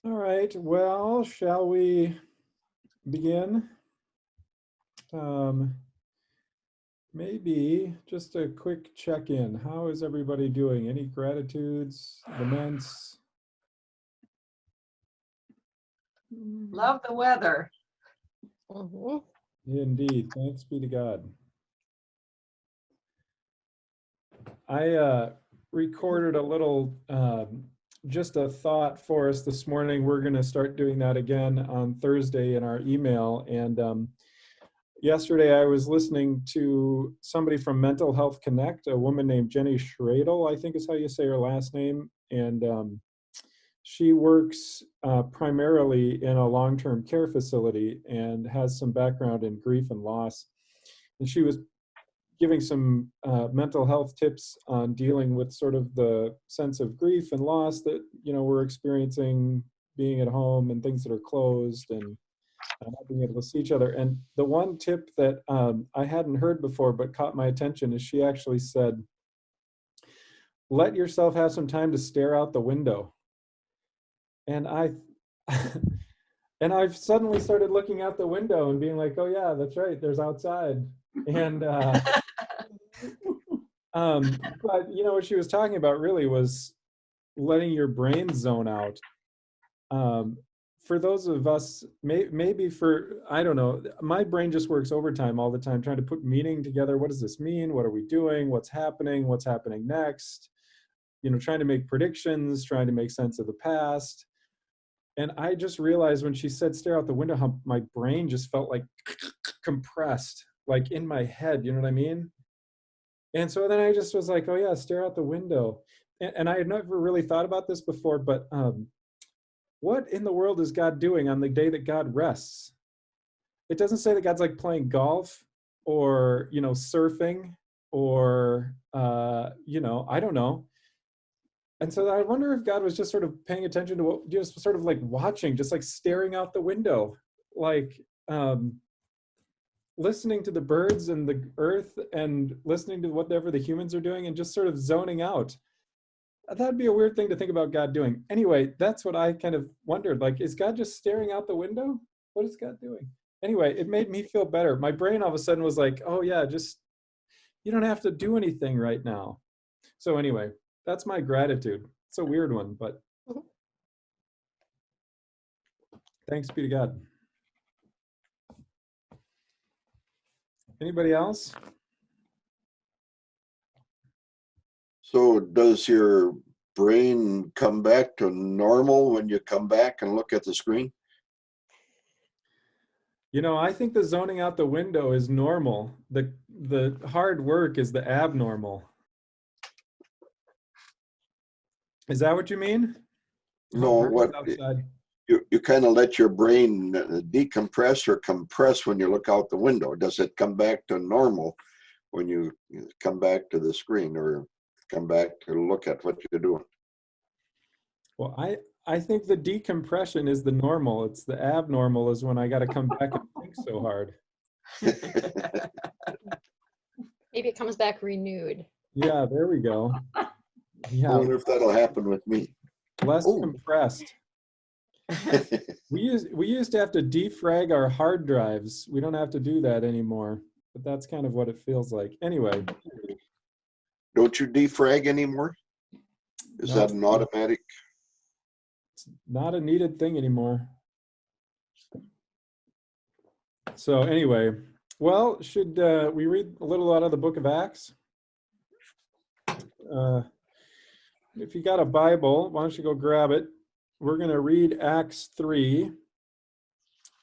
All right, well, shall we begin? Um, Maybe just a quick check-in. How is everybody doing? Any gratitudes, laments? Love the weather. Mhm. Indeed, thanks be to God. I recorded a little, just a thought for us this morning. We're going to start doing that again on Thursday in our email. And yesterday I was listening to somebody from Mental Health Connect, a woman named Jenny Schradel, I think is how you say her last name. And she works primarily in a long-term care facility and has some background in grief and loss. And she was giving some mental health tips on dealing with sort of the sense of grief and loss that we're experiencing being at home and things that are closed and not being able to see each other. And the one tip that I hadn't heard before but caught my attention is she actually said, let yourself have some time to stare out the window. And and I've suddenly started looking out the window and being like, oh yeah, that's right, there's outside. And but what she was talking about really was letting your brain zone out. For those of us, maybe for, I don't know, my brain just works overtime all the time, trying to put meaning together. What does this mean? What are we doing? What's happening? What's happening next? Trying to make predictions, trying to make sense of the past. And I just realized when she said stare out the window, how my brain just felt like compressed, like in my head, you know what I mean? And so then I just was like, oh yeah, stare out the window. And I had never really thought about this before, but what in the world is God doing on the day that God rests? It doesn't say that God's like playing golf or, surfing or, I don't know. And so I wonder if God was just sort of paying attention to what, just sort of like watching, just like staring out the window, like listening to the birds and the earth and listening to whatever the humans are doing and just sort of zoning out. That'd be a weird thing to think about God doing. Anyway, that's what I kind of wondered. Like, is God just staring out the window? What is God doing? Anyway, it made me feel better. My brain all of a sudden was like, oh yeah, just, you don't have to do anything right now. So anyway, that's my gratitude. It's a weird one, but thanks be to God. Anybody else? So does your brain come back to normal when you come back and look at the screen? I think the zoning out the window is normal. The hard work is the abnormal. Is that what you mean? No, what you kind of let your brain decompress or compress when you look out the window. Does it come back to normal when you come back to the screen or come back to look at what you're doing? Well, I think the decompression is the normal. It's the abnormal is when I got to come back and think so hard. Maybe it comes back renewed. Yeah, there we go. I Yeah, wonder if that'll happen with me. less Oh. compressed. We used to have to defrag our hard drives. We don't have to do that anymore, but that's kind of what it feels like. Anyway. Don't you defrag anymore? Is No, that an automatic? it's not a needed thing anymore. So anyway, well, should we read a little out of the book of Acts? If you got a Bible, why don't you go grab it? We're going to read Acts 3,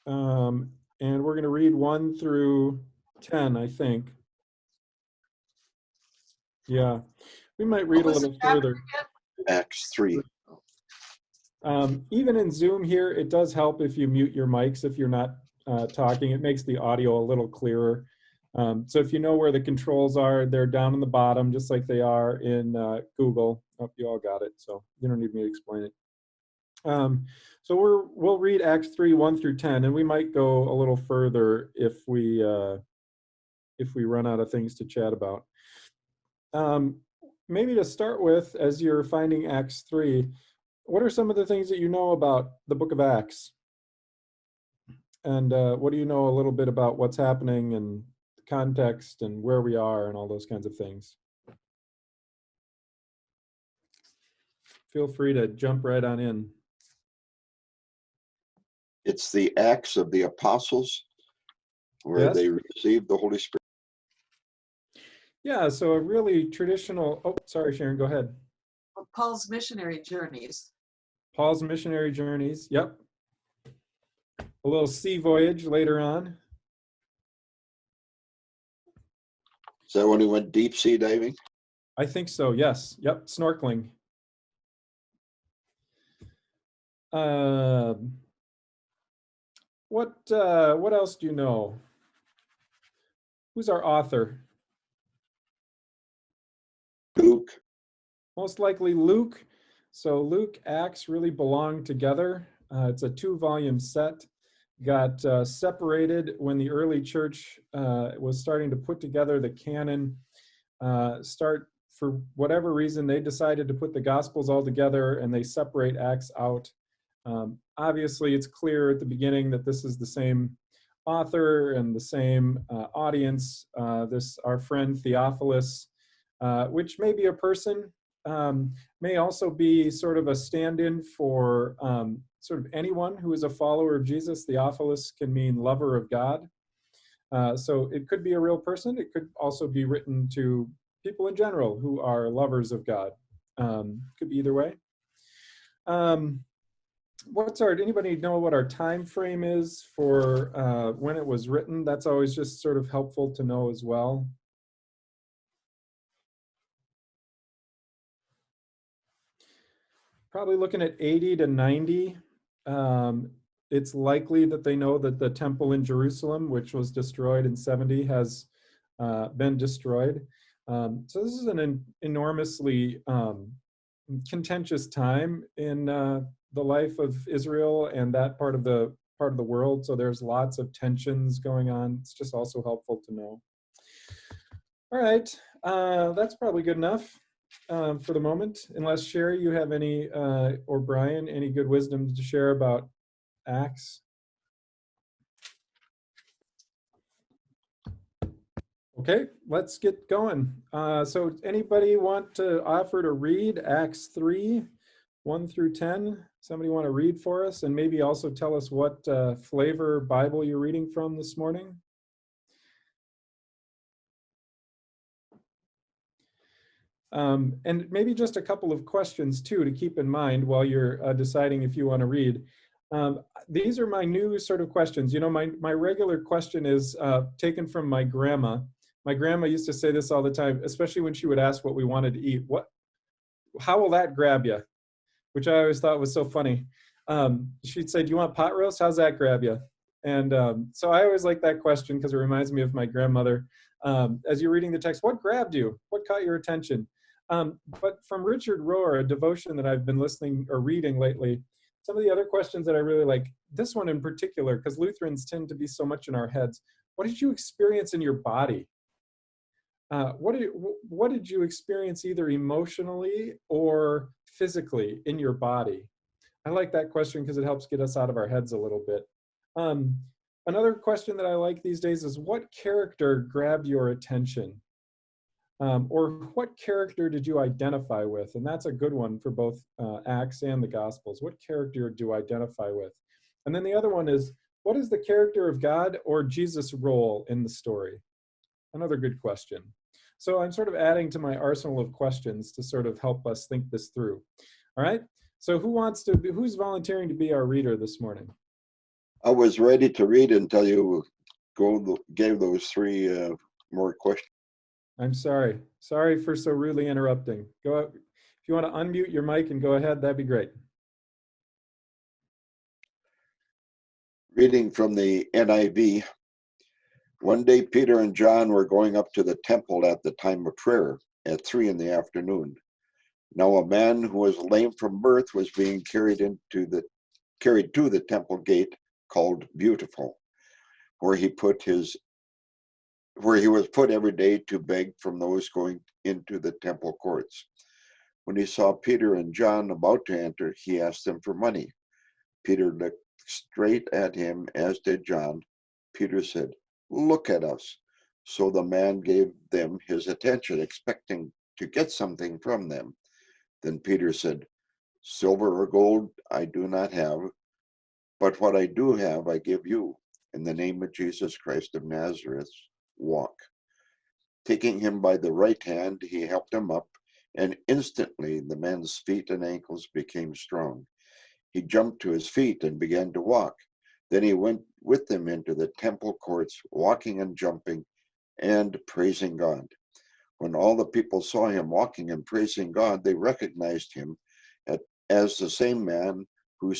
and we're going to read 1 through 10, I think. Yeah, we might read a little further. Acts 3. Even in Zoom here, it does help if you mute your mics if you're not talking. It makes the audio a little clearer. So if you know where the controls are, they're down in the bottom, just like they are in Google. Hope you all got it, so you don't need me to explain it. So we'll read Acts 3, 1 through 10, and we might go a little further if we run out of things to chat about. Maybe to start with, as you're finding Acts 3, what are some of the things that you know about the book of Acts? And what do you know a little bit about what's happening and the context and where we are and all those kinds of things? Feel free to jump right on in. It's the Acts of the Apostles where Yes? they received the Holy Spirit. Yeah, so a really traditional, oh, sorry, Sharon, go ahead. Paul's missionary journeys. Paul's missionary journeys, yep. A little sea voyage later on. Is that when he went deep sea diving? I think so, yes. Yep, snorkeling. What else do you know? Who's our author? Luke. Most likely Luke. So Luke, Acts really belong together. It's a 2-volume set. Got separated when the early church was starting to put together the canon. For whatever reason, they decided to put the Gospels all together and they separate Acts out. Obviously, it's clear at the beginning that this is the same author and the same audience. Our friend Theophilus, which may be a person, may also be sort of a stand-in for sort of anyone who is a follower of Jesus. Theophilus can mean lover of God. So it could be a real person. It could also be written to people in general who are lovers of God. Could be either way. Anybody know what our time frame is for when it was written? That's always just sort of helpful to know as well. Probably looking at 80 to 90. It's likely that they know that the temple in Jerusalem, which was destroyed in 70, has been destroyed. So this is an enormously contentious time in the life of Israel and that part of the world. So there's lots of tensions going on. It's just also helpful to know. All right, that's probably good enough for the moment. Unless Sherry, you have any, or Brian, any good wisdom to share about Acts? Okay, let's get going. So anybody want to offer to read Acts 3, 1 through 10? Somebody want to read for us and maybe also tell us what flavor Bible you're reading from this morning? And maybe just a couple of questions too to keep in mind while you're deciding if you want to read. These are my new sort of questions. You know, my regular question is taken from my grandma. My grandma used to say this all the time, especially when she would ask what we wanted to eat. How will that grab you? Which I always thought was so funny. She'd say, do you want pot roast? How's that grab you? And so I always like that question because it reminds me of my grandmother. As you're reading the text, what grabbed you? What caught your attention? But from Richard Rohr, a devotion that I've been listening or reading lately, some of the other questions that I really like, this one in particular, because Lutherans tend to be so much in our heads. What did you experience in your body? What did you experience either emotionally or physically in your body? I like that question because it helps get us out of our heads a little bit. Another question that I like these days is what character grabbed your attention? Or what character did you identify with? And that's a good one for both Acts and the Gospels. What character do you identify with? And then the other one is, what is the character of God or Jesus' role in the story? Another good question. So I'm sort of adding to my arsenal of questions to sort of help us think this through. All right. So who's volunteering to be our reader this morning? I was ready to read until you gave those 3 more questions. I'm sorry. Sorry for so rudely interrupting. Go out. If you want to unmute your mic and go ahead, that'd be great. Reading from the NIV. One day Peter and John were going up to the temple at the time of prayer at 3 in the afternoon. Now a man who was lame from birth was being carried to the temple gate called Beautiful, where he was put every day to beg from those going into the temple courts. When he saw Peter and John about to enter, he asked them for money. Peter looked straight at him, as did John. Peter said, "Look at us." So the man gave them his attention, expecting to get something from them. Then Peter said, "Silver or gold I do not have, but what I do have I give you. In the name of Jesus Christ of Nazareth, walk." Taking him by the right hand, he helped him up, and instantly the man's feet and ankles became strong. He jumped to his feet and began to walk. Then he went with them into the temple courts, walking and jumping and praising God. When all the people saw him walking and praising God, they recognized him as the same man who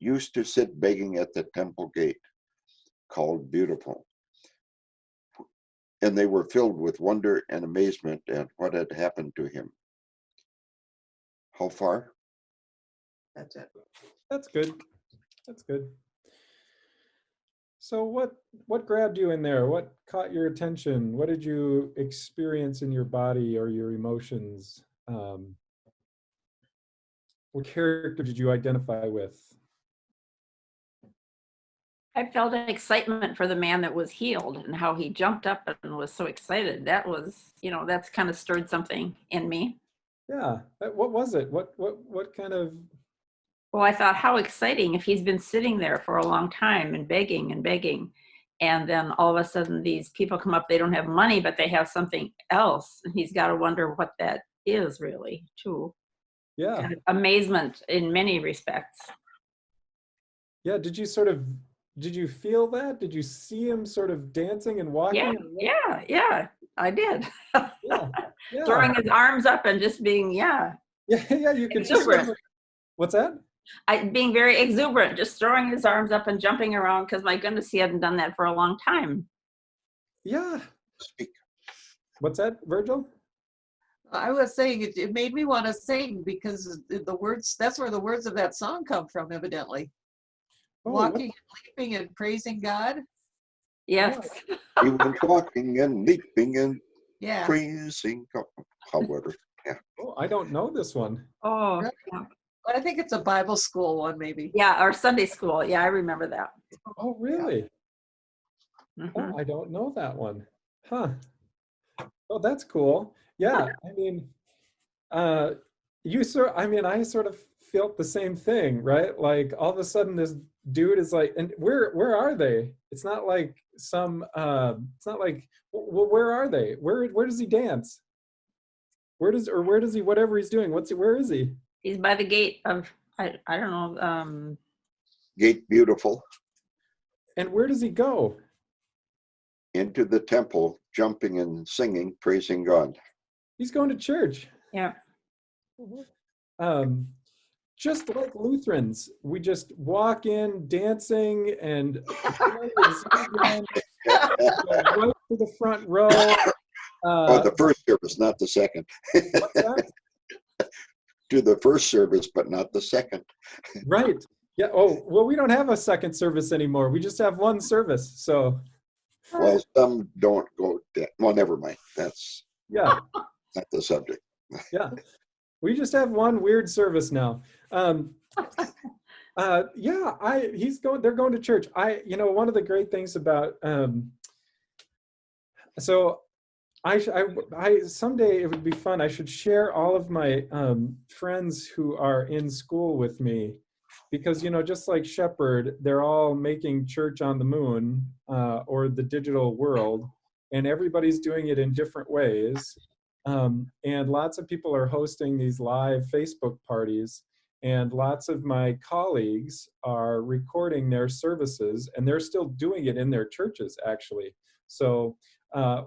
used to sit begging at the temple gate, called Beautiful. And they were filled with wonder and amazement at what had happened to him. How far? That's it. That's good. That's good. So what grabbed you in there? What caught your attention? What did you experience in your body or your emotions? What character did you identify with? I felt an excitement for the man that was healed and how he jumped up and was so excited. That was, that's kind of stirred something in me. Yeah. What was it? What kind of? Well, I thought, how exciting if he's been sitting there for a long time and begging, and then all of a sudden these people come up, they don't have money, but they have something else. And he's got to wonder what that is really, too. Yeah. Kind of amazement in many respects. Yeah. Did you feel that? Did you see him sort of dancing and walking? Yeah, I did. Yeah. Throwing his arms up and just being, Yeah, you could just. What's that? Being very exuberant, just throwing his arms up and jumping around, because my goodness, he hadn't done that for a long time. Yeah. What's that, Virgil? I was saying it made me want to sing, because the words, that's where the words of that song come from, evidently. Walking and leaping and praising God. Yes. He went walking and leaping and Yeah. praising God. However, yeah. Oh, I don't know this one. Oh, Really? yeah. I think it's a Bible school one, maybe. Yeah, or Sunday school. Yeah, I remember that. Oh, really? Mhm. Oh, I don't know that one. Huh. Oh, that's cool. Yeah, I mean, I sort of felt the same thing, right? Like all of a sudden this dude is like, and where are they? It's not like it's not like, well, where are they? Where does he dance? Where does he, whatever he's doing, where is he? He's by the gate of, I don't know. Gate Beautiful. And where does he go? Into the temple, jumping and singing, praising God. He's going to church. Yeah. Just like Lutherans, we just walk in dancing and right to the front row. The first service, not the second. What's that? To the first service, but not the second. Right. Yeah. Oh, well, we don't have a second service anymore. We just have one service. So. Well, some don't go. Well, never mind. That's not the subject. Yeah. We just have one weird service now. They're going to church. One of the great things about, I someday it would be fun. I should share all of my friends who are in school with me, because just like Shepherd, they're all making church on the moon or the digital world, and everybody's doing it in different ways. And lots of people are hosting these live Facebook parties, and lots of my colleagues are recording their services, and they're still doing it in their churches, actually. So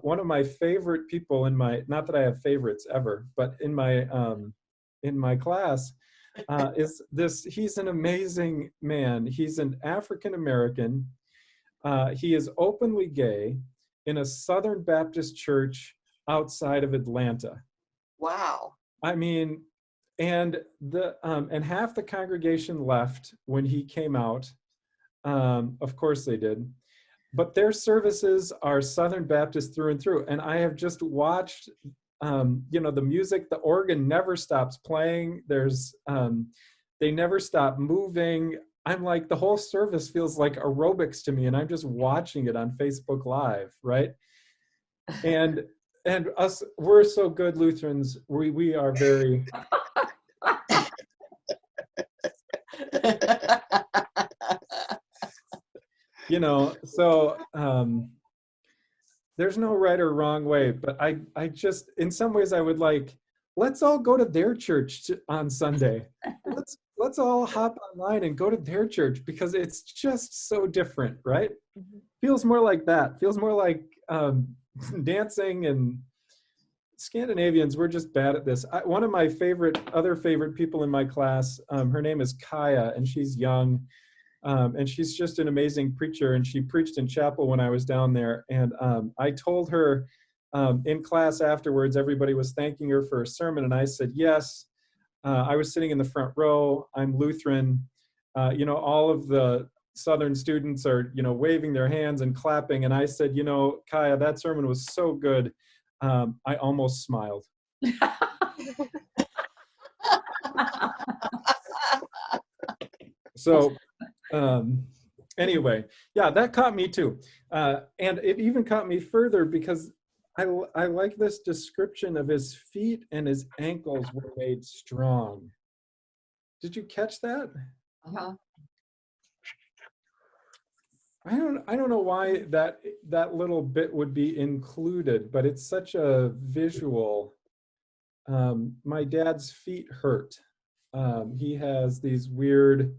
one of my favorite people not that I have favorites ever, but in my class is this. He's an amazing man. He's an African American. He is openly gay in a Southern Baptist church outside of Atlanta. Wow. I mean, and half the congregation left when he came out. Of course they did. But their services are Southern Baptist through and through. And I have just watched you know, the music, the organ never stops playing. They never stop moving. I'm like, the whole service feels like aerobics to me, and I'm just watching it on Facebook Live, right? And us, we're so good Lutherans. We are very, you know, so there's no right or wrong way, but I just, in some ways I would like, let's all go to their church on Sunday. Let's all hop online and go to their church, because it's just so different, right? Feels more like that. Feels more like dancing. And Scandinavians, we're just bad at this. One of my other favorite people in my class, her name is Kaya, and she's young. And she's just an amazing preacher, and she preached in chapel when I was down there. And I told her in class afterwards, everybody was thanking her for her sermon, and I said, yes, I was sitting in the front row, I'm Lutheran. You know, all of the Southern students are, you know, waving their hands and clapping. And I said, you know, Kaya, that sermon was so good. I almost smiled. So anyway, yeah, that caught me too. And it even caught me further because I like this description of his feet and his ankles were made strong. Did you catch that? Uh-huh. I don't know why that little bit would be included, but it's such a visual. My dad's feet hurt. He has these weird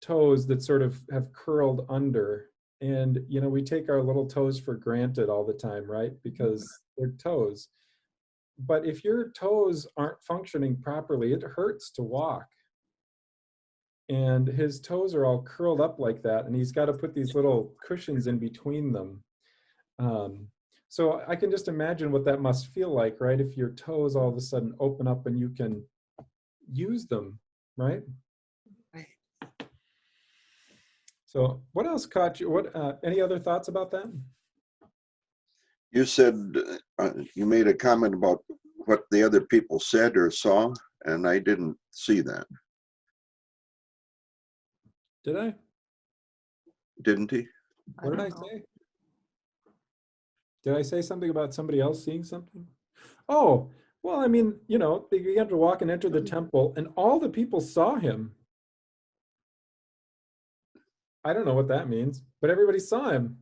toes that sort of have curled under, and you know, we take our little toes for granted all the time, right? Because they're toes. But if your toes aren't functioning properly, it hurts to walk. And his toes are all curled up like that, and he's got to put these little cushions in between them. So I can just imagine what that must feel like, right? If your toes all of a sudden open up and you can use them, right? So what else caught you? Any other thoughts about that? You said, you made a comment about what the other people said or saw, and I didn't see that. Did I? Didn't he? What did I say? Did I say something about somebody else seeing something? Oh, well, I mean, you know, they began to walk and enter the temple, and all the people saw him. I don't know what that means, but everybody saw him.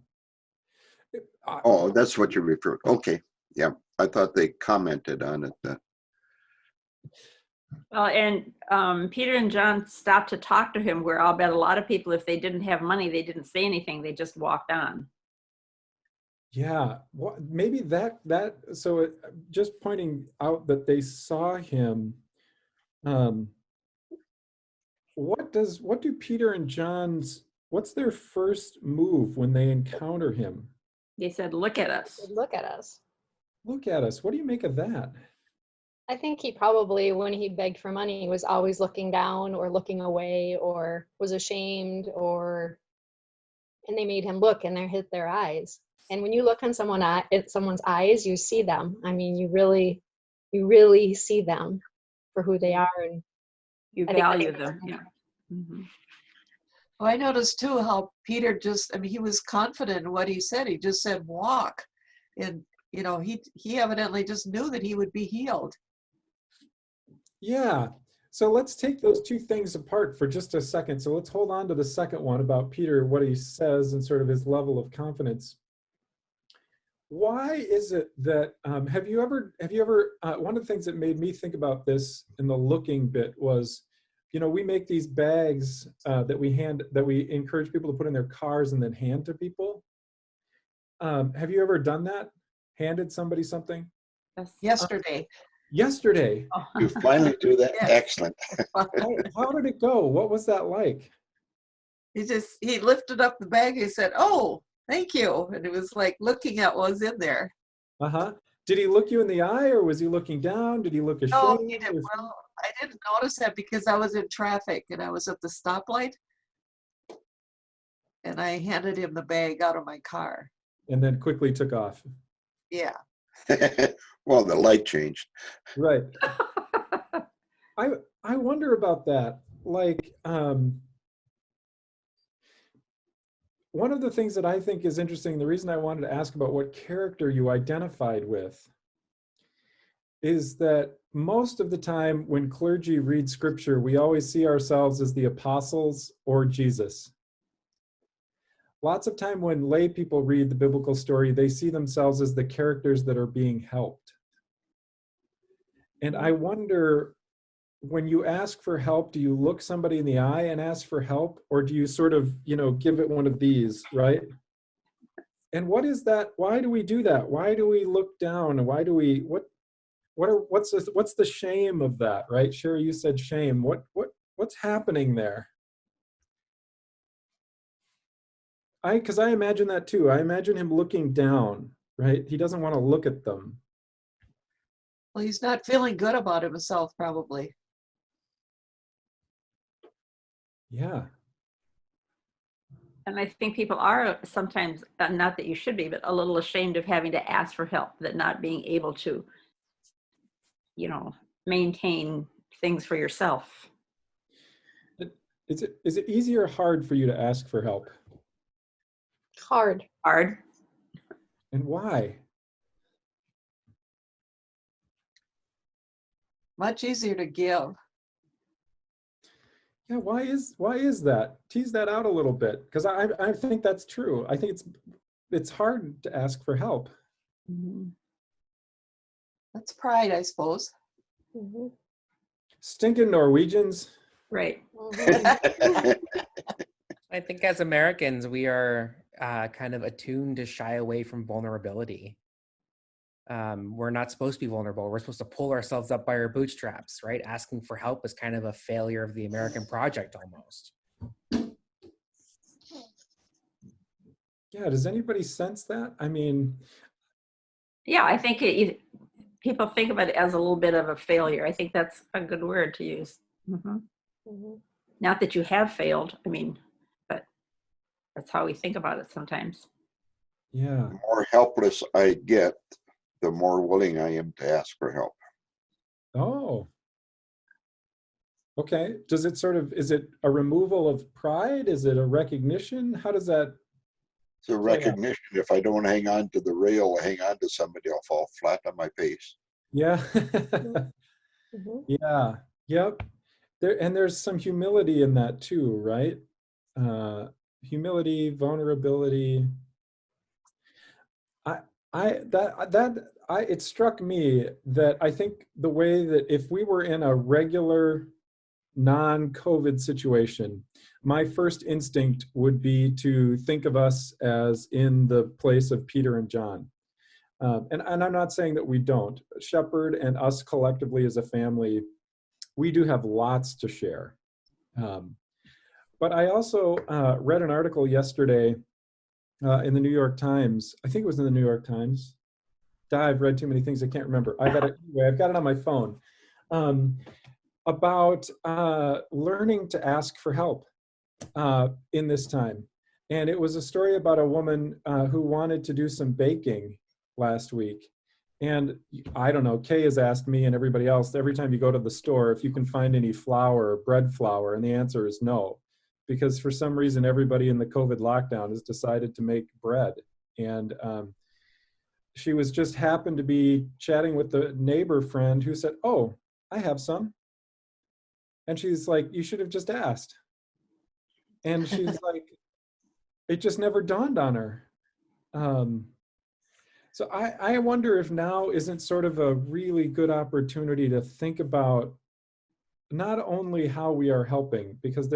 Oh, that's what you referred. Okay, yeah, I thought they commented on it. Well, and Peter and John stopped to talk to him, where I'll bet a lot of people, if they didn't have money, they didn't say anything. They just walked on. Yeah, well, maybe so just pointing out that they saw him. What do Peter and John's, what's their first move when they encounter him? They said, look at us. Look at us. Look at us. What do you make of that? I think he probably, when he begged for money, was always looking down or looking away or was ashamed, and they made him look, and they hit their eyes. And when you look in someone's eyes, you see them. I mean, you really see them for who they are, and You I think value that's- them. Yeah. Mm-hmm. Well, I noticed too how Peter he was confident in what he said. He just said, walk. And, you know, he evidently just knew that he would be healed. Yeah. So let's take those two things apart for just a second. So let's hold on to the second one about Peter, what he says and sort of his level of confidence. Why is it that, have you ever, one of the things that made me think about this in the looking bit was, you know, we make these bags that we encourage people to put in their cars and then hand to people. Have you ever done that? Handed somebody something? Yes. Yesterday. Oh. You finally do that? Yeah. Excellent. How did it go? What was that like? He lifted up the bag. He said, oh, thank you. And it was like looking at what was in there. Uh-huh. Did he look you in the eye, or was he looking down? Did he look ashamed? No, he didn't. Well, I didn't notice that because I was in traffic and I was at the stoplight. And I handed him the bag out of my car. And then quickly took off. Yeah. Well, the light changed. Right. I wonder about that. Like, one of the things that I think is interesting, the reason I wanted to ask about what character you identified with, is that most of the time when clergy read scripture, we always see ourselves as the apostles or Jesus. Lots of time when lay people read the biblical story, they see themselves as the characters that are being helped. And I wonder, when you ask for help, do you look somebody in the eye and ask for help, or do you sort of, give it one of these, right? And what is that? Why do we do that? Why do we look down? Why do we, what's the shame of that, right? Sherry, you said shame. What's happening there? Because I imagine that too. I imagine him looking down, right? He doesn't want to look at them. Well, he's not feeling good about himself, probably. Yeah. And I think people are sometimes, not that you should be, but a little ashamed of having to ask for help, that not being able to, maintain things for yourself. Is it easy or hard for you to ask for help? Hard. Hard. And why? Much easier to give. Yeah, why is that? Tease that out a little bit, because I think that's true. I think it's hard to ask for help. Mhm. That's pride, I suppose. Mhm. Stinking Norwegians. Right. Mhm. I think as Americans, we are kind of attuned to shy away from vulnerability. We're not supposed to be vulnerable. We're supposed to pull ourselves up by our bootstraps, right? Asking for help is kind of a failure of the American project almost. Yeah, does anybody sense that? I mean, Yeah, I think people think of it as a little bit of a failure. I think that's a good word to use. Mhm. Mhm. Not that you have failed, but that's how we think about it sometimes. yeah. The more helpless I get, the more willing I am to ask for help. Oh. Okay. Is it a removal of pride? Is it a recognition? How does that? It's a recognition. If I don't hang on to the rail, hang on to somebody, I'll fall flat on my face. Yeah. Mhm. Yeah. Yep. There's some humility in that too, right? Humility, vulnerability. It struck me that I think the way that if we were in a regular non-COVID situation, my first instinct would be to think of us as in the place of Peter and John. And I'm not saying that we don't. Shepherd and us collectively as a family, we do have lots to share. But I also read an article yesterday in the New York Times. I think it was in the New York Times. I've read too many things, I can't remember. I've got it on my phone. About learning to ask for help in this time. And it was a story about a woman who wanted to do some baking last week. And I don't know, Kay has asked me and everybody else, every time you go to the store, if you can find any flour, bread flour, and the answer is no. Because for some reason, everybody in the COVID lockdown has decided to make bread. And she was just happened to be chatting with the neighbor friend who said, "Oh, I have some." And she's like, "You should have just asked." And she's like, it just never dawned on her. So I wonder if now isn't sort of a really good opportunity to think about not only how we are helping, because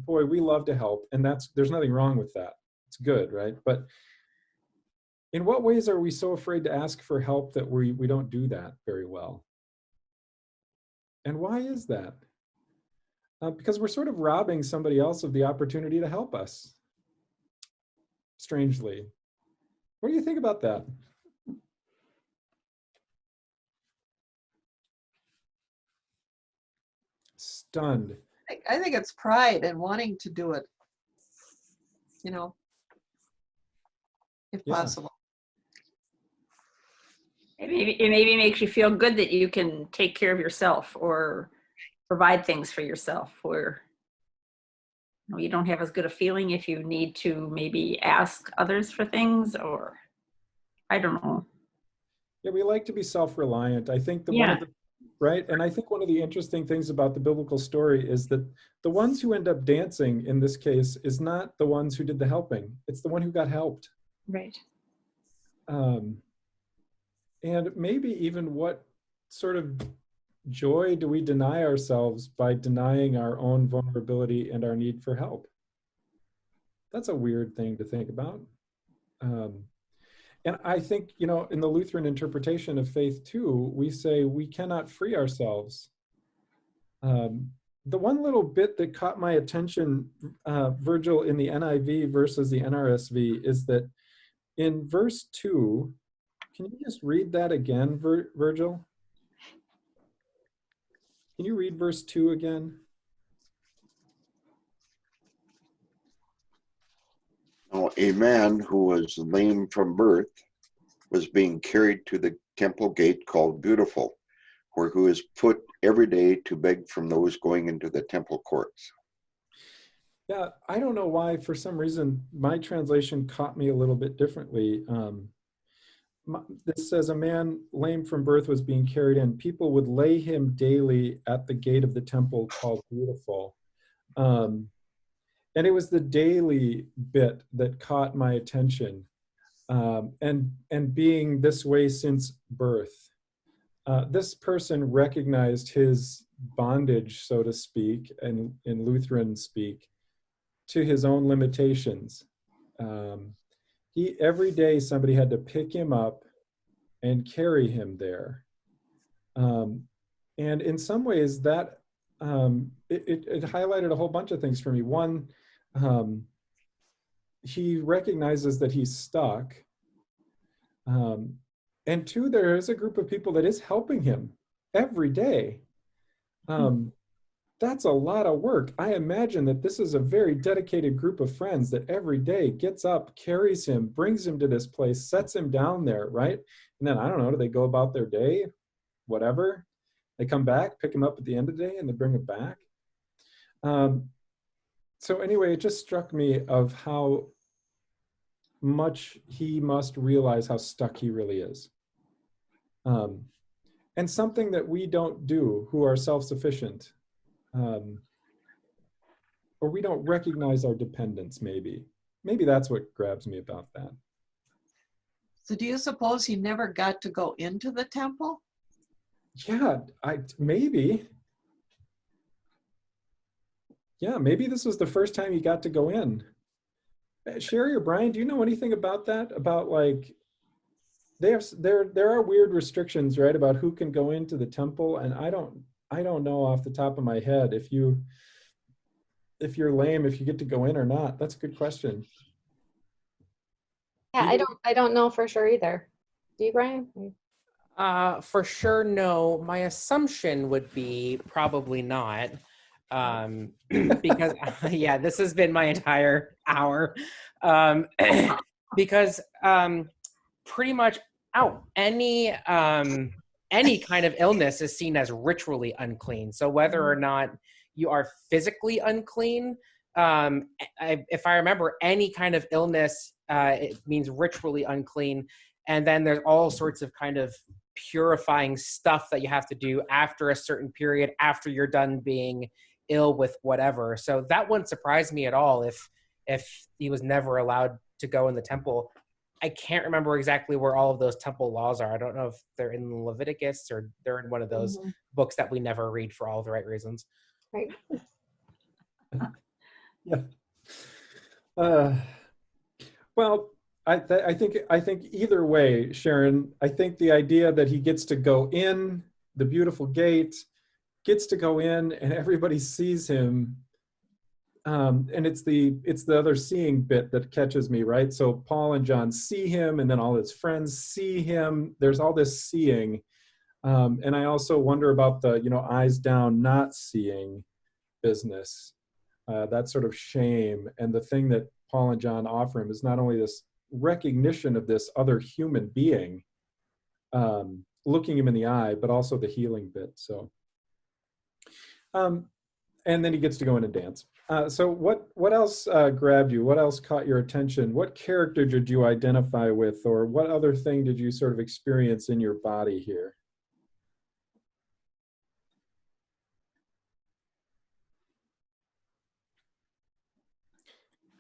we love to help, and there's nothing wrong with that. It's good, right? But in what ways are we so afraid to ask for help that we don't do that very well? And why is that? Because we're sort of robbing somebody else of the opportunity to help us. Strangely. What do you think about that? Stunned. I think it's pride and wanting to do it, if Yeah. possible. It maybe makes you feel good that you can take care of yourself or provide things for yourself, or you don't have as good a feeling if you need to maybe ask others for things, or I don't know. Yeah, we like to be self-reliant. I think one Yeah. of the right, and I think one of the interesting things about the biblical story is that the ones who end up dancing in this case is not the ones who did the helping. It's the one who got helped. Right. And maybe even what sort of joy do we deny ourselves by denying our own vulnerability and our need for help? That's a weird thing to think about. And I think, you know, in the Lutheran interpretation of faith too, we say we cannot free ourselves. The one little bit that caught my attention, Virgil, in the NIV versus the NRSV is that in verse 2, can you just read that again, Virgil? Can you read verse 2 again? Now, a man who was lame from birth was being carried to the temple gate called Beautiful, where he was put every day to beg from those going into the temple courts. Yeah, I don't know why, for some reason, my translation caught me a little bit differently. This says a man lame from birth was being carried in. People would lay him daily at the gate of the temple called Beautiful. And it was the daily bit that caught my attention. And being this way since birth, this person recognized his bondage, so to speak, and in Lutheran speak, to his own limitations. Every day somebody had to pick him up and carry him there. And in some ways that it highlighted a whole bunch of things for me. One, he recognizes that he's stuck. And two, there is a group of people that is helping him every day. That's a lot of work. I imagine that this is a very dedicated group of friends that every day gets up, carries him, brings him to this place, sets him down there, right? And then, I don't know, do they go about their day? Whatever. They come back, pick him up at the end of the day, and they bring him back. So anyway, it just struck me of how much he must realize how stuck he really is. And something that we don't do, who are self-sufficient, or we don't recognize our dependence, maybe. Maybe that's what grabs me about that. So do you suppose he never got to go into the temple? Yeah, maybe. Yeah, maybe this was the first time he got to go in. Sherry or Brian, do you know anything about that? About like, there are weird restrictions, right, about who can go into the temple, and I don't know off the top of my head if you're lame, if you get to go in or not. That's a good question. Yeah, I don't know for sure either. Do you, Brian? For sure, no. My assumption would be probably not. Because yeah, this has been my entire hour. Because pretty much any kind of illness is seen as ritually unclean. So whether or not you are physically unclean, if I remember, any kind of illness, it means ritually unclean. And then there's all sorts of kind of purifying stuff that you have to do after a certain period, after you're done being ill with whatever. So that wouldn't surprise me at all if he was never allowed to go in the temple. I can't remember exactly where all of those temple laws are. I don't know if they're in Leviticus or they're in one of those books that we never read for all the right reasons. Right. Yeah. Well, I think either way, Sharon, I think the idea that he gets to go in the beautiful gate, gets to go in and everybody sees him. And it's the other seeing bit that catches me, right? So Paul and John see him, and then all his friends see him. There's all this seeing. And I also wonder about the, eyes down, not seeing business, that sort of shame. And the thing that Paul and John offer him is not only this recognition of this other human being, looking him in the eye, but also the healing bit. So, and then he gets to go in and dance. So what else grabbed you? What else caught your attention? What character did you identify with, or what other thing did you sort of experience in your body here?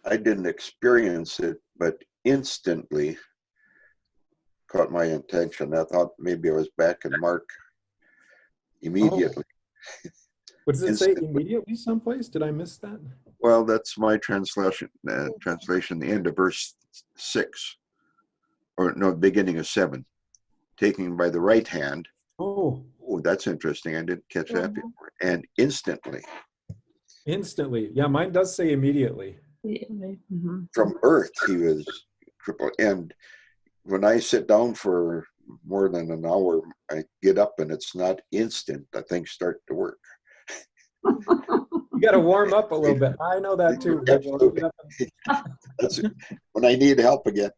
I didn't experience it, but instantly caught my attention. I thought maybe I was back in Mark immediately. Oh. What does it say? Instantly. Immediately someplace? Did I miss that? Well, that's my translation. Translation, the end of verse 6, or no, beginning of 7. Taking him by the right hand. Oh, Oh, that's interesting. I didn't catch that before. And instantly. instantly. Yeah, mine does say immediately. Mhm. From birth, he was crippled. And when I sit down for more than an hour, I get up and it's not instant that things start to work. You got to warm up a little bit. I know that too. Absolutely. That's when I need help again.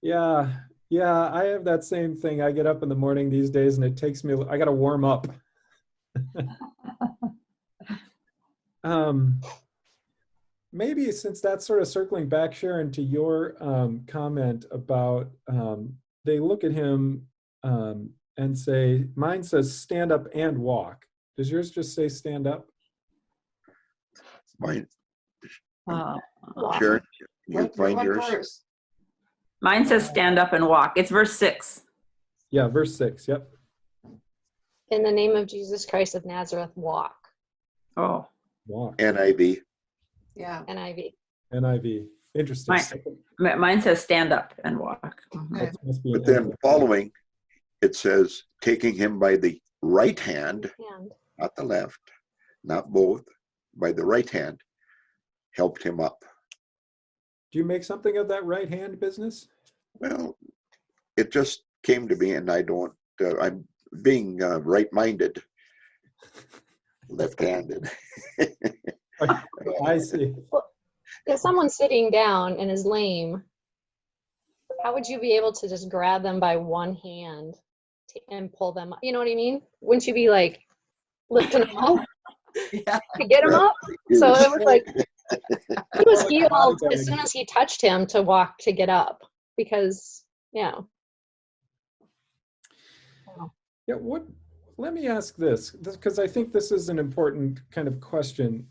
Yeah, yeah, I have that same thing. I get up in the morning these days and it takes me, I got to warm up. Maybe since that's sort of circling back, Sharon, to your comment about they look at him and say, mine says stand up and walk. Does yours just say stand up? Mine, Uh, Sharon, you find What yours? verse? Mine says stand up and walk. It's verse 6. Yeah, verse 6. Yep. In the name of Jesus Christ of Nazareth, walk. Oh, Walk. NIV. Yeah. NIV. NIV. Interesting. mine says stand up and walk. Mhm. Okay. That must be But an then NIV. following, it says, taking him by the right hand, And not the left, not both, by the right hand, helped him up. Do you make something of that right hand business? Well, it just came to me, and I don't, I'm being right-minded, left-handed. I see. if someone's sitting down and is lame, how would you be able to just grab them by one hand and pull them up? You know what I mean? Wouldn't you be like lifting them up Yeah. to get them up? So it was like he was healed as soon as he touched him to walk to get up because, yeah. Yeah, let me ask this, because I think this is an important kind of question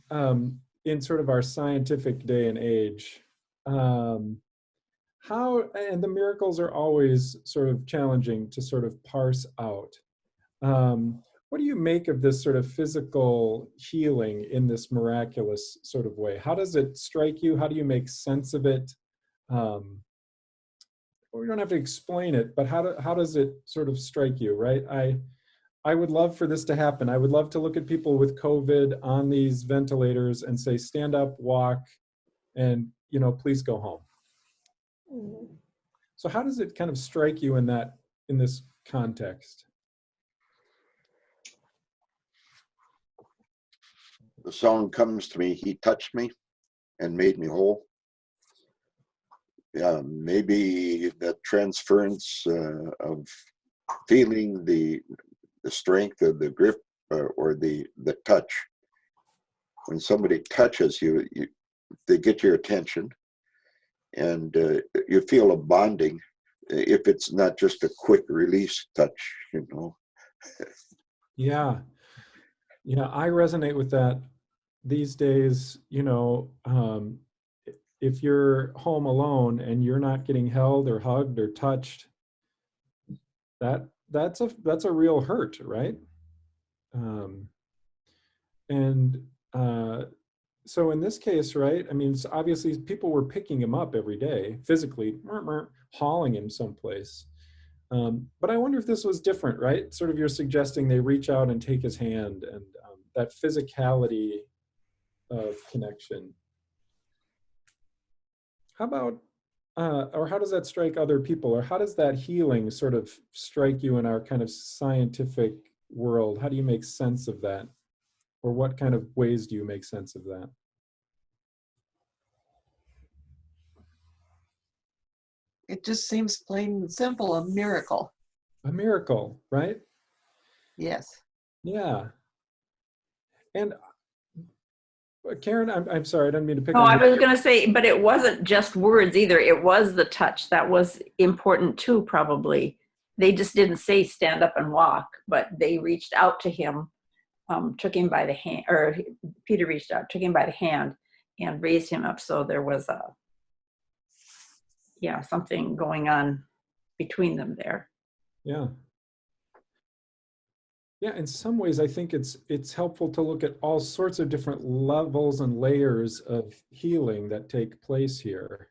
in sort of our scientific day and age. How, and the miracles are always sort of challenging to sort of parse out. What do you make of this sort of physical healing in this miraculous sort of way? How does it strike you? How do you make sense of it? We don't have to explain it, but how does it sort of strike you, right? I would love for this to happen. I would love to look at people with COVID on these ventilators and say, stand up, walk, and, you know, please go home. So how does it kind of strike you in this context? The song comes to me, he touched me and made me whole. Maybe that transference of feeling the strength of the grip or the touch. When somebody touches you, they get your attention, and you feel a bonding if it's not just a quick release touch, you know. Yeah, I resonate with that these days. You know, if you're home alone and you're not getting held or hugged or touched, that's a real hurt, right? So in this case, right, I mean, obviously people were picking him up every day, physically, hauling him someplace. But I wonder if this was different, right? Sort of you're suggesting they reach out and take his hand, and that physicality of connection. How about, or how does that strike other people? Or how does that healing sort of strike you in our kind of scientific world? How do you make sense of that? Or what kind of ways do you make sense of that? It just seems plain and simple, a miracle. A miracle, right? Yes. Yeah. And Karen, I'm sorry, I didn't mean to pick No, on I you. was going to say, but it wasn't just words either. It was the touch that was important too, probably. They just didn't say stand up and walk, but they reached out to him, took him by the hand, or Peter reached out, took him by the hand and raised him up. So there was something going on between them there. Yeah. Yeah, in some ways, I think it's helpful to look at all sorts of different levels and layers of healing that take place here.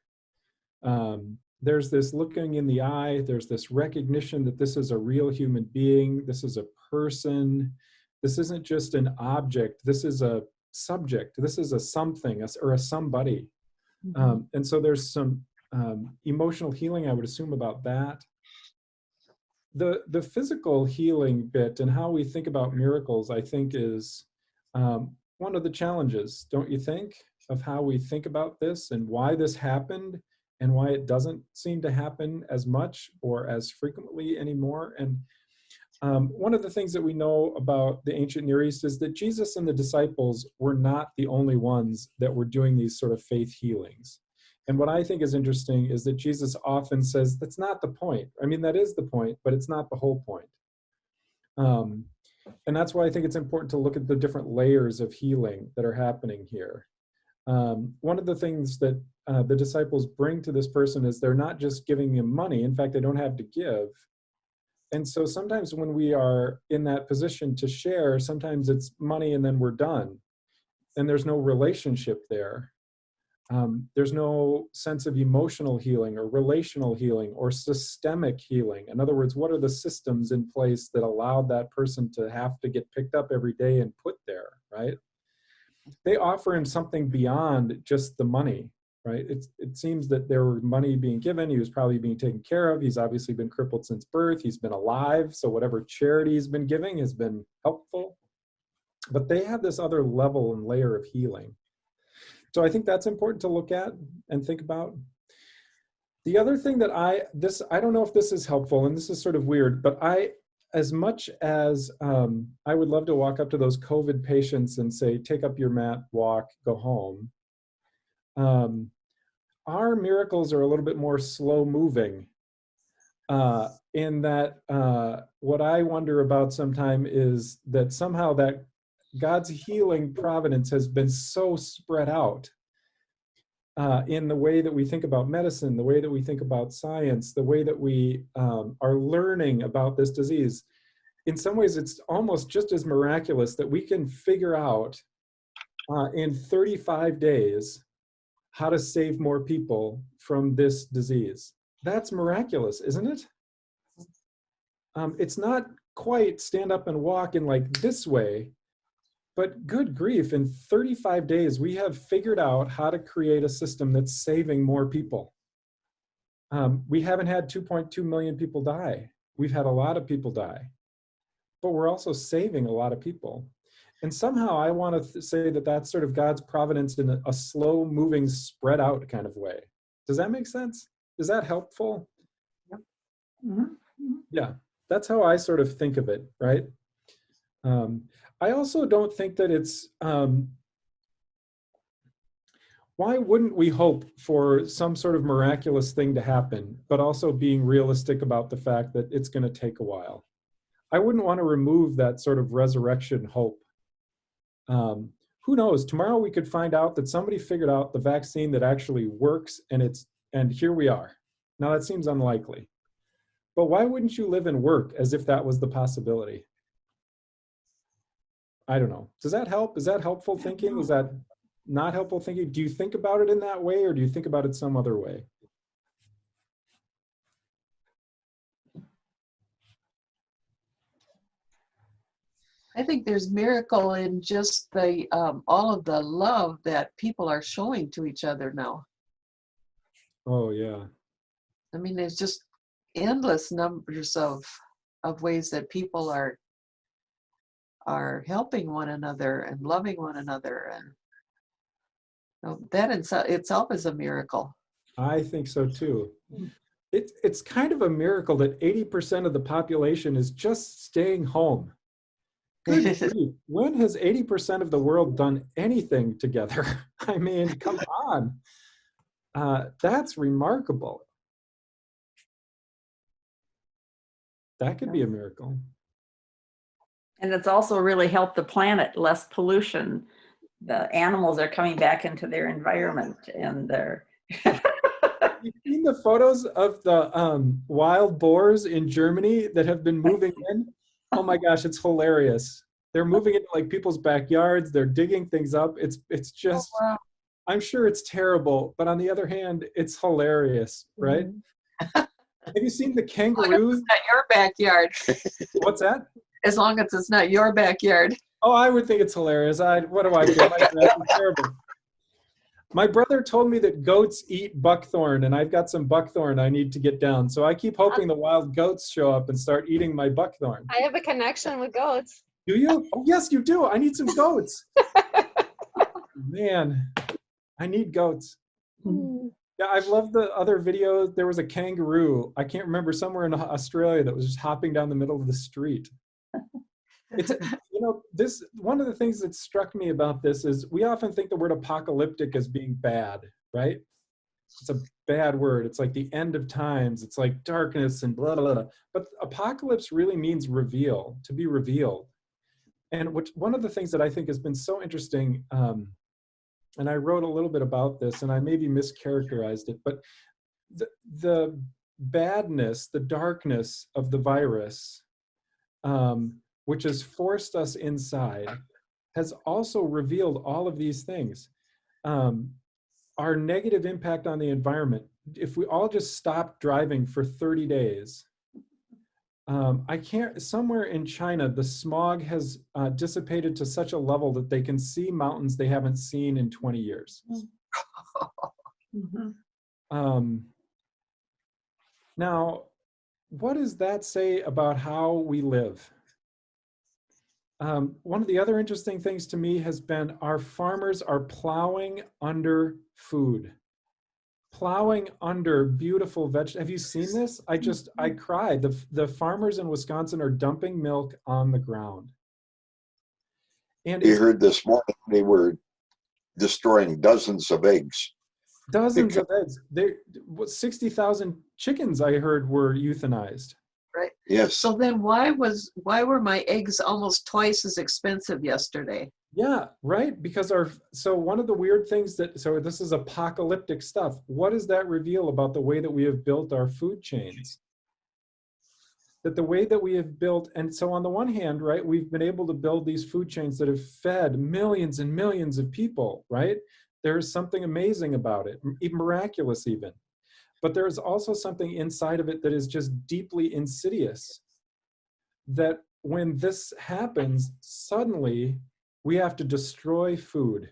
There's this looking in the eye, there's this recognition that this is a real human being, this is a person, this isn't just an object, this is a subject, this is a something or a somebody. And so there's some emotional healing, I would assume, about that. The physical healing bit and how we think about miracles, I think, is one of the challenges, don't you think, of how we think about this and why this happened and why it doesn't seem to happen as much or as frequently anymore. And one of the things that we know about the ancient Near East is that Jesus and the disciples were not the only ones that were doing these sort of faith healings. And what I think is interesting is that Jesus often says, that's not the point. I mean, that is the point, but it's not the whole point. And that's why I think it's important to look at the different layers of healing that are happening here. One of the things that the disciples bring to this person is they're not just giving him money. In fact, they don't have to give. And so sometimes when we are in that position to share, sometimes it's money and then we're done. And there's no relationship there. There's no sense of emotional healing or relational healing or systemic healing. In other words, what are the systems in place that allowed that person to have to get picked up every day and put there, right? They offer him something beyond just the money, right? It seems that there were money being given. He was probably being taken care of. He's obviously been crippled since birth. He's been alive. So whatever charity he's been giving has been helpful. But they have this other level and layer of healing. So I think that's important to look at and think about. The other thing that I don't know if this is helpful, and this is sort of weird, but as much as I would love to walk up to those COVID patients and say, take up your mat, walk, go home, our miracles are a little bit more slow moving in that what I wonder about sometimes is that somehow that God's healing providence has been so spread out in the way that we think about medicine, the way that we think about science, the way that we are learning about this disease. In some ways, it's almost just as miraculous that we can figure out in 35 days how to save more people from this disease. That's miraculous, isn't it? It's not quite stand up and walk in like this way, but good grief, in 35 days, we have figured out how to create a system that's saving more people. We haven't had 2.2 million people die. We've had a lot of people die, but we're also saving a lot of people. And somehow I want to say that that's sort of God's providence in a slow moving, spread out kind of way. Does that make sense? Is that helpful? Yep. Mm-hmm. Yeah, that's how I sort of think of it, right? I also don't think that it's, why wouldn't we hope for some sort of miraculous thing to happen, but also being realistic about the fact that it's going to take a while? I wouldn't want to remove that sort of resurrection hope. Who knows? Tomorrow we could find out that somebody figured out the vaccine that actually works, and here we are. Now that seems unlikely. But why wouldn't you live and work as if that was the possibility? I don't know. Does that help? Is that helpful thinking? Is that not helpful thinking? Do you think about it in that way, or do you think about it some other way? I think there's miracle in just the all of the love that people are showing to each other now. Oh yeah. I mean, there's just endless numbers of ways that people are helping one another and loving one another, and that in itself is a miracle. I think so too. it's kind of a miracle that 80% of the population is just staying home. Good grief. When has 80% of the world done anything together? I mean, come on. That's remarkable. That could be a miracle. And it's also really helped the planet, less pollution. The animals are coming back into their environment, and they're You've seen the photos of the wild boars in Germany that have been moving in? Oh my gosh, it's hilarious. They're moving into like people's backyards. They're digging things up. It's just, Oh, wow. I'm sure it's terrible, but on the other hand, it's hilarious, right? Have you seen the As long as kangaroos? it's not your backyard. What's that? As long as it's not your backyard. Oh, I would think it's hilarious. What do I care? My grass is terrible. My brother told me that goats eat buckthorn, and I've got some buckthorn I need to get down. So I keep hoping the wild goats show up and start eating my buckthorn. I have a connection with goats. Do you? Oh, yes, you do. I need some goats. Man, I need goats. Yeah, I've loved the other videos. There was a kangaroo, I can't remember, somewhere in Australia that was just hopping down the middle of the street. It's, you know, this, one of the things that struck me about this is we often think the word apocalyptic as being bad, right? It's a bad word. It's like the end of times. It's like darkness and blah, blah, blah. But apocalypse really means reveal, to be revealed. And one of the things that I think has been so interesting, and I wrote a little bit about this, and I maybe mischaracterized it, but the badness, the darkness of the virus, which has forced us inside, has also revealed all of these things. Our negative impact on the environment. If we all just stopped driving for 30 days, somewhere in China, the smog has dissipated to such a level that they can see mountains they haven't seen in 20 years. Now, what does that say about how we live? One of the other interesting things to me has been our farmers are plowing under food. Plowing under beautiful vegetables. Have you seen this? I cried. The farmers in Wisconsin are dumping milk on the ground. And you heard this morning they were destroying dozens of eggs. Dozens of eggs. 60,000 chickens I heard were euthanized. Right. Yes. So then why were my eggs almost twice as expensive yesterday? Yeah, right. Because so one of the weird things so this is apocalyptic stuff. What does that reveal about the way that we have built our food chains? That the way that we have built, and so on the one hand, right, we've been able to build these food chains that have fed millions and millions of people, right? There's something amazing about it, miraculous even. But there's also something inside of it that is just deeply insidious. That when this happens, suddenly we have to destroy food.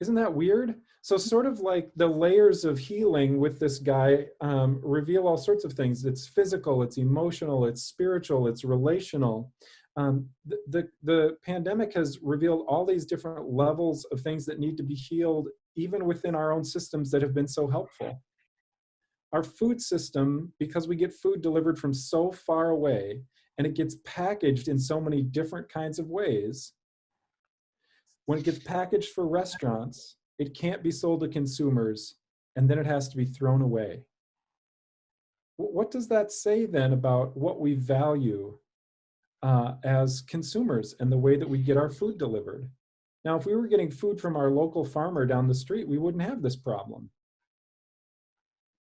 Isn't that weird? So sort of like the layers of healing with this guy reveal all sorts of things. It's physical, it's emotional, it's spiritual, it's relational. The pandemic has revealed all these different levels of things that need to be healed, even within our own systems that have been so helpful. Our food system, because we get food delivered from so far away, and it gets packaged in so many different kinds of ways. When it gets packaged for restaurants, it can't be sold to consumers, and then it has to be thrown away. What does that say then about what we value as consumers and the way that we get our food delivered? Now, if we were getting food from our local farmer down the street, we wouldn't have this problem.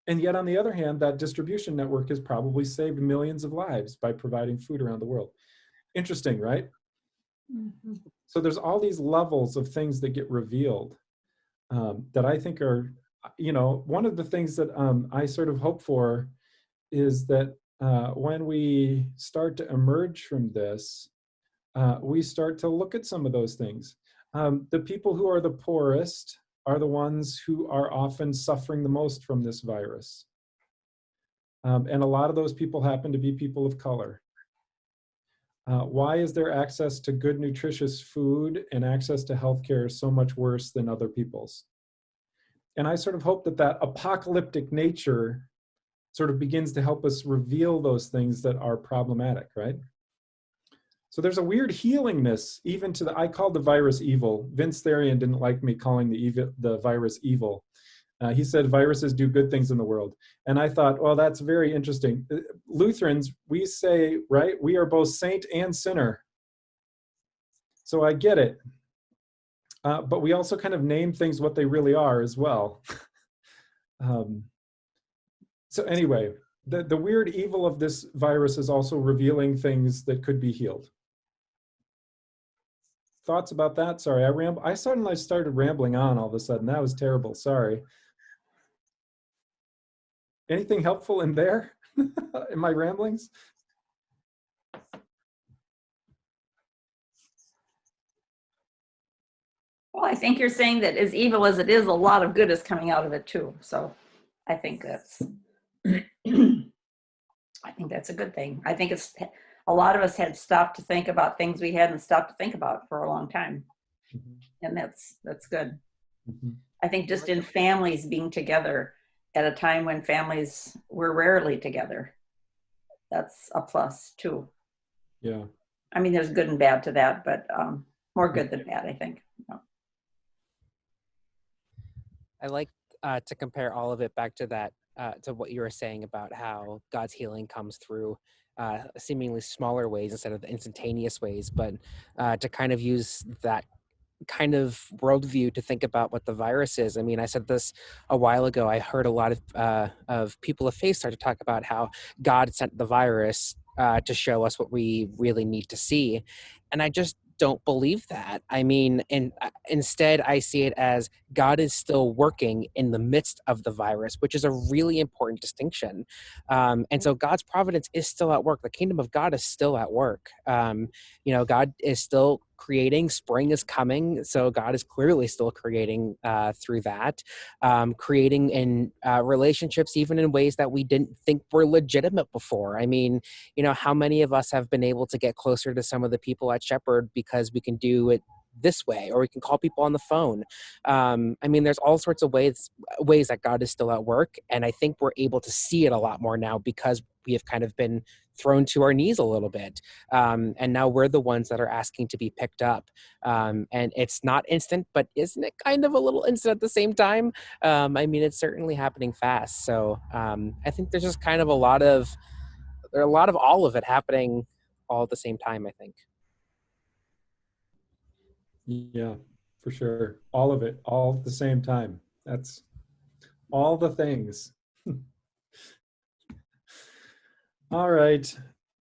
And yet, on the other hand, that distribution network has probably saved millions of lives by providing food around the world. Interesting, right? Mm-hmm. So there's all these levels of things that get revealed that I think are, you know, one of the things that I sort of hope for is that when we start to emerge from this, we start to look at some of those things. The people who are the poorest are the ones who are often suffering the most from this virus. And a lot of those people happen to be people of color. Why is their access to good, nutritious food and access to healthcare so much worse than other people's? And I sort of hope that that apocalyptic nature sort of begins to help us reveal those things that are problematic, right? So there's a weird healingness even to I called the virus evil. Vince Therian didn't like me calling the virus evil. He said viruses do good things in the world. And I thought, well, that's very interesting. Lutherans, we say, right, we are both saint and sinner. So I get it. But we also kind of name things what they really are as well. So anyway, the weird evil of this virus is also revealing things that could be healed. Thoughts about that? Sorry, I suddenly started rambling on all of a sudden. That was terrible, sorry. Anything helpful in there, in my ramblings? Well, I think you're saying that as evil as it is, a lot of good is coming out of it too. So I think that's, I think that's a good thing. I think it's, a lot of us had stopped to think about things we hadn't stopped to think about for a long time. And that's good. I think just in families being together at a time when families were rarely together, that's a plus too. Yeah. I mean, there's good and bad to that, but more good than bad, I think. I like to compare all of it back to that, to what you were saying about how God's healing comes through seemingly smaller ways instead of the instantaneous ways, but to kind of use that kind of worldview to think about what the virus is. I mean, I said this a while ago. I heard a lot of people of faith start to talk about how God sent the virus to show us what we really need to see. And I just don't believe that. I mean, and instead I see it as God is still working in the midst of the virus, which is a really important distinction. And so God's providence is still at work. The kingdom of God is still at work. You know, God is still creating. Spring is coming. So God is clearly still creating through that, creating in relationships, even in ways that we didn't think were legitimate before. I mean, you know, how many of us have been able to get closer to some of the people at Shepherd because we can do it this way, or we can call people on the phone. I mean, there's all sorts of ways that God is still at work. And I think we're able to see it a lot more now because we have kind of been thrown to our knees a little bit. And now we're the ones that are asking to be picked up. And it's not instant, but isn't it kind of a little instant at the same time? I mean, it's certainly happening fast. So I think there's just kind of a lot of all of it happening all at the same time, I think. Yeah, for sure. All of it, all at the same time. That's all the things. All right.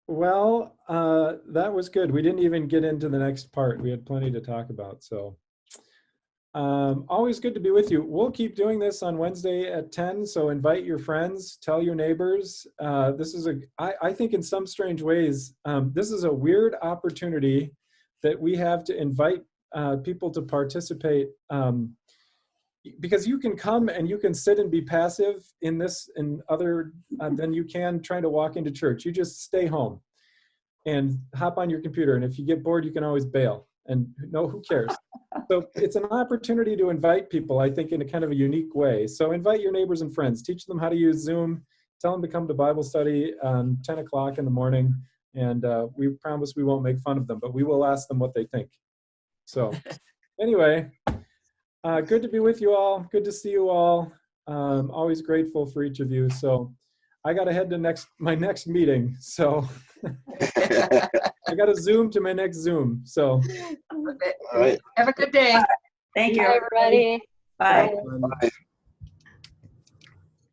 Well, that was good. We didn't even get into the next part. We had plenty to talk about. So always good to be with you. We'll keep doing this on Wednesday at 10. So invite your friends, tell your neighbors. This is I think in some strange ways, this is a weird opportunity that we have to invite people to participate, because you can come and you can sit and be passive in this and other than you can trying to walk into church. You just stay home and hop on your computer, and if you get bored, you can always bail, and no, who cares? So it's an opportunity to invite people, I think, in a kind of a unique way. So invite your neighbors and friends, teach them how to use Zoom, tell them to come to Bible study 10 o'clock in the morning, and we promise we won't make fun of them, but we will ask them what they think. So anyway, good to be with you all. Good to see you all. Always grateful for each of you. So I got to head to my next meeting. So I got to Zoom to my next Zoom. So Have a good day. Thank you. Bye, everybody. Bye. bye.